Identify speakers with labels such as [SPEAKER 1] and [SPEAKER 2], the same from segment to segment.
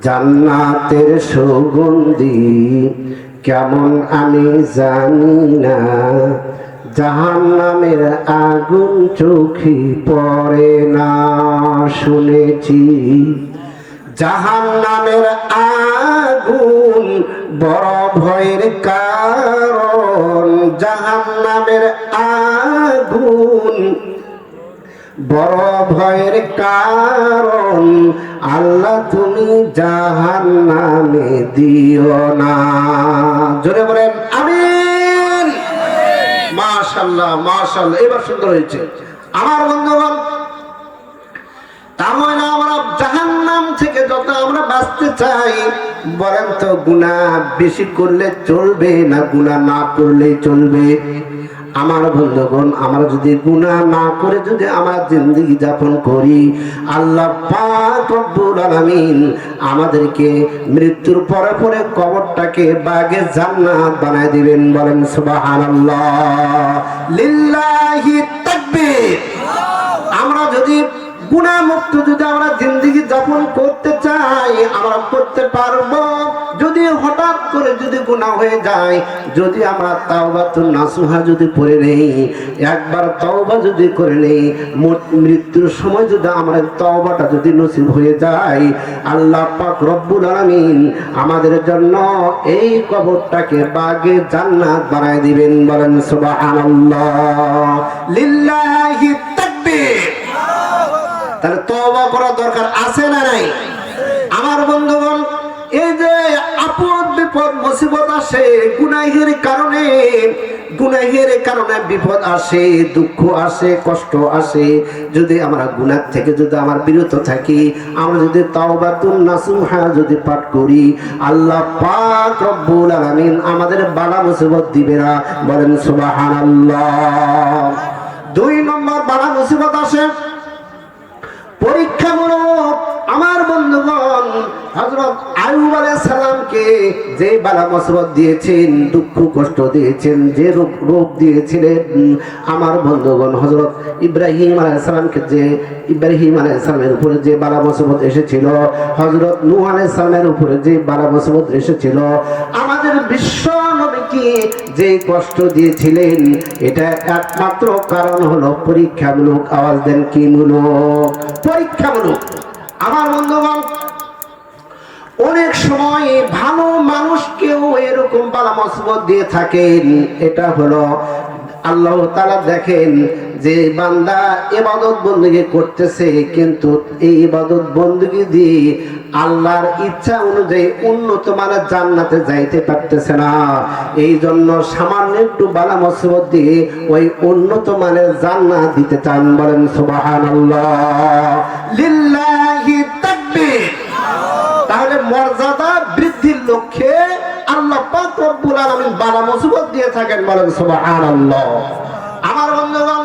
[SPEAKER 1] জান্নাতের সুগন্ধি কেমন আমি জানি না, জাহান্নামের আগুন চোখে পড়ে না। শুনেছি জাহান্নামের আগুন বড় ভয়ের কারণ, জাহান্নামের আগুন বড় ভয়ের কারণ। আল্লাহ তুমি জাহান্নামে দিও না। জোরে বলেন আমিন। মাশাআল্লাহ মাশাআল্লাহ, এবার সুন্দর হয়েছে। আমার বন্ধুগণ, তাহলে আমরা জাহান্নাম থেকে যত আমরা বাঁচতে চাই, বলেন তো গুনাহ বেশি করলে চলবে না গুনাহ না করলেই চলবে? আমার বন্ধুগণ, আমরা যদি গুনাহ না করে যদি আমার জিন্দেগি যাপন করি, আল্লাহ পাক রব্বুল আলামিন আমাদেরকে মৃত্যুর পরে পরে কবরটাকে বাগে জান্নাত বানায় দিবেন। বলেন সুবহানাল্লাহ, লিল্লাহি তাকবীর। আমরা যদি গুনাহ মুক্ত যদি আমরা জিন্দেগি যাপন করতে চাই, আমরা করতে পারবো। যদি হঠাৎ করে যদি গুনাহ হয়ে যায়, যদি আমরা তাওবাতুন নাসুহা যদি পড়ে নেই, একবার তওবা যদি করে নেই, মৃত্যুর সময় যদি আমরা তওবাটা যদি নসিব হয়ে যায়, আল্লাহ পাক রব্বুল আলামিন আমাদের জন্য এই কবরটাকে বাগে জান্নাত বানায় দিবেন। বলেন সুবহানাল্লাহ, লিল্লাহি তাকবীর। তাহলে তওবা করা দরকার আছে না নাই? আমার বন্ধুগণ, এই যে আপদ বিপদ মুসিবত আসে গুনাহের কারণে, গুনাহের কারণে বিপদ আসে, দুঃখ আসে, কষ্ট আসে। যদি আমরা গুনাহ থেকে যদি আমরা বিরত থাকি, আমরা যদি তাওবাতুন নাসুহা যদি পাঠ করি, আল্লাহ পাক রব্বুল আলামিন আমাদের বালা মুসিবত দিবে না। বলেন সুবহানাল্লাহ। 2 নম্বর বালা মুসিবত আসে পরীক্ষামূলক। আমার বন্ধুগণ, হযরত আইয়ুব আলাইহিস সালামকে যে বালা মুসিবত দিয়েছেন, দুঃখ কষ্ট দিয়েছেন, যে রোগ দিয়েছিলেন, আমার বন্ধুগণ হযরত ইব্রাহিম আলাইহিস সালামকে যে ইব্রাহিম আলাইহিস সালামের উপরে যে বালা মুসিবত এসেছিল, হযরত নূহ আলাইহিস সালামের উপরে যে বালা মুসিবত এসেছিল, আমাদের বিশ্ব নবীকে যে কষ্ট দিয়েছিলেন, এটা একমাত্র কারণ হলো পরীক্ষামূলক। আওয়াজ দেন কি মূলক? পরীক্ষামূলক। আমার বন্ধুগণ, অনেক সময় ভালো মানুষকেও এরকম বালা মুসিবত দিয়ে থাকেন। এটা হলো আল্লাহ তাআলা দেখেন যে বান্দা ইবাদত বندگی করতেছে, কিন্তু এই ইবাদত বندگی দিয়ে আল্লাহর ইচ্ছা অনুযায়ী উন্নত মানের জান্নাতে যাইতে পারতেছে না। এই জন্য সামান্য একটু বালা মুসিবত দিয়ে ওই উন্নত মানের জান্নাত দিতে চান। বলেন সুবহানাল্লাহ, লিল্লাহি তাকবীর। তাহলে মর্যাদা বৃদ্ধির লক্ষ্যে আল্লাহ পাক রব্বুল আলামিন বালা মুসিবত দিয়ে থাকেন। বলেন সুবহানাল্লাহ। আমার বন্ধুগণ,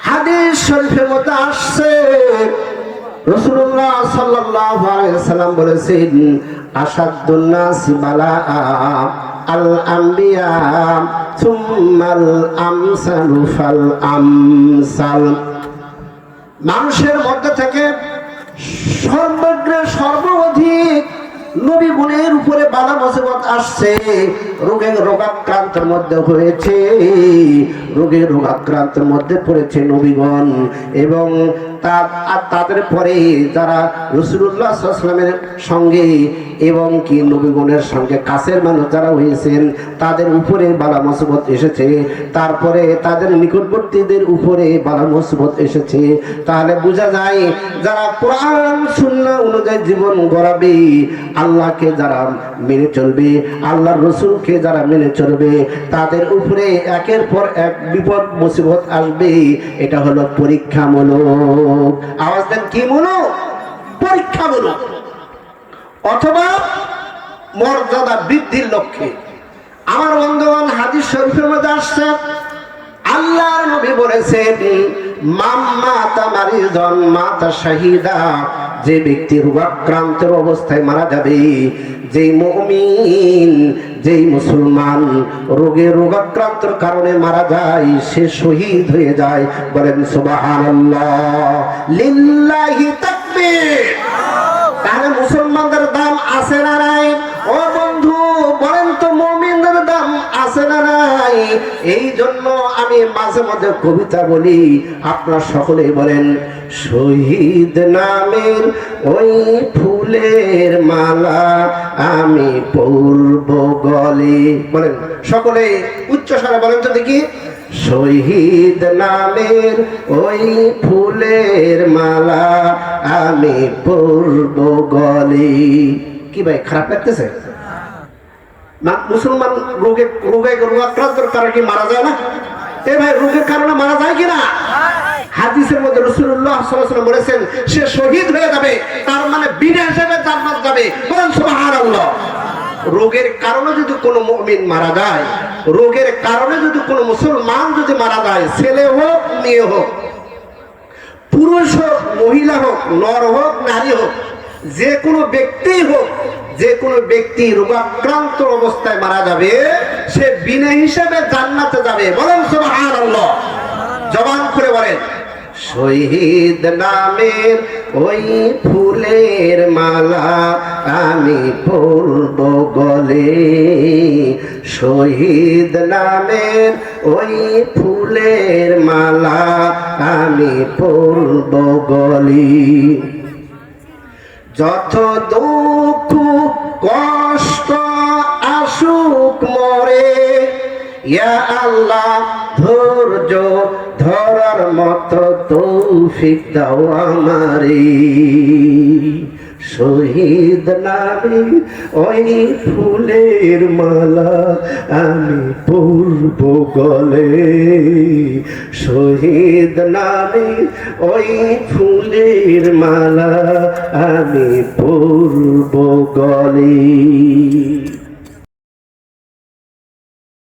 [SPEAKER 1] হাদিস শরীফের মধ্যে আসছে, রাসূলুল্লাহ সাল্লাল্লাহু আলাইহি ওয়াসাল্লাম বলেছেন, আশাদ্দুন নাসি বালাআ আল আম্বিয়া সুম্মাল আমসালু ফাল আমসাল। মানুষের মধ্যে থেকে সর্বাধিক নবীগণের উপরে বালা মুসিবত আসছে, রোগাক্রান্তের মধ্যে হয়েছে, রোগাক্রান্তের মধ্যে পড়েছে নবীগণ। এবং তাদের পরে যারা রাসূলুল্লাহ সাল্লাল্লাহু আলাইহি ওয়াসাল্লামের সঙ্গে এবং কি নবীগণের সঙ্গে কাছের মানুষ যারা হয়েছেন, তাদের উপরে বালা মুসিবত এসেছে। তারপরে তাদের নিকটবর্তীদের উপরে বালা মুসিবত এসেছে। তাহলে বোঝা যায়, যারা কোরআন সুন্নাহ অনুযায়ী জীবন গড়াবে, আল্লাহকে যারা মেনে চলবে, আল্লাহর রাসূলকে যারা মেনে চলবে, তাদের উপরে একের পর এক বিপদ মুসিবত আসবে। এটা হলো পরীক্ষামূলক। আওয়াজ দেন কি মূলক? পরীক্ষামূলক। অথবা মর্যাদা বৃদ্ধির লক্ষ্যে। আমার বন্ধুগণ, হাদিস শরীফের মধ্যে আসছে, আল্লাহর নবী বলেছেন, মাতা মারিদন মাতা শাহিদা। যে ব্যক্তি রোগাক্রান্তের অবস্থায় মারা যাবে, যেই মুমিন, যেই মুসলমান রোগাক্রান্তের কারণে মারা যায়, সে শহীদ হয়ে যায়। বলেন সুবহানাল্লাহ, লিল্লাহি তাকবীর। এই জন্য আমি মাঝে মাঝে কবিতা বলি, আপনারা সকলেই বলেন শহীদ নামের ওই ফুলের মালা আমি পরব গলে। বলেন সকলে উচ্চ স্বরে বলেন তো দেখি, শহীদ নামের ওই ফুলের মালা আমি পরব গলে। কি ভাই খারাপ লাগতেছে? মুসলমান রোগাক্রান্তর কারণে কি মারা যায় না? এ ভাই রোগের কারণে মারা যায় কিনা? হাদিসের মধ্যে রাসূলুল্লাহ সাল্লাল্লাহু আলাইহি ওয়াসাল্লাম বলেছেন সে শহীদ হয়ে যাবে, তার মানে বিনা হিসেবে জান্নাত যাবে। বলেন সুবহানাল্লাহ। রোগের কারণে যদি কোনো মুমিন মারা যায়, রোগের কারণে যদি কোনো মুসলমান যদি মারা যায়, ছেলে হোক মেয়ে হোক, পুরুষ হোক মহিলা হোক, নর হোক নারী হোক, যে কোনো ব্যক্তি হোক, যে কোনো ব্যক্তি রোগাক্রান্ত অবস্থায় মারা যাবে, সে বিনা হিসেবে জান্নাতে যাবে। বলেন সুবহানাল্লাহ। জবান করে বলেন শহীদ নামের ওই ফুলের মালা আমি পরব গলে, শহীদ নামের ওই ফুলের মালা আমি পরব গলে। যত দুঃখ কষ্ট আসুক মরে, ইয়া আল্লাহ ধৈর্য ধরার মতো তৌফিক দাও আমারে। শহীদ নামে ওই ফুলের মালা আমি পরব গলে, শহীদ নামে ওই ফুলের মালা আমি পরব গলে।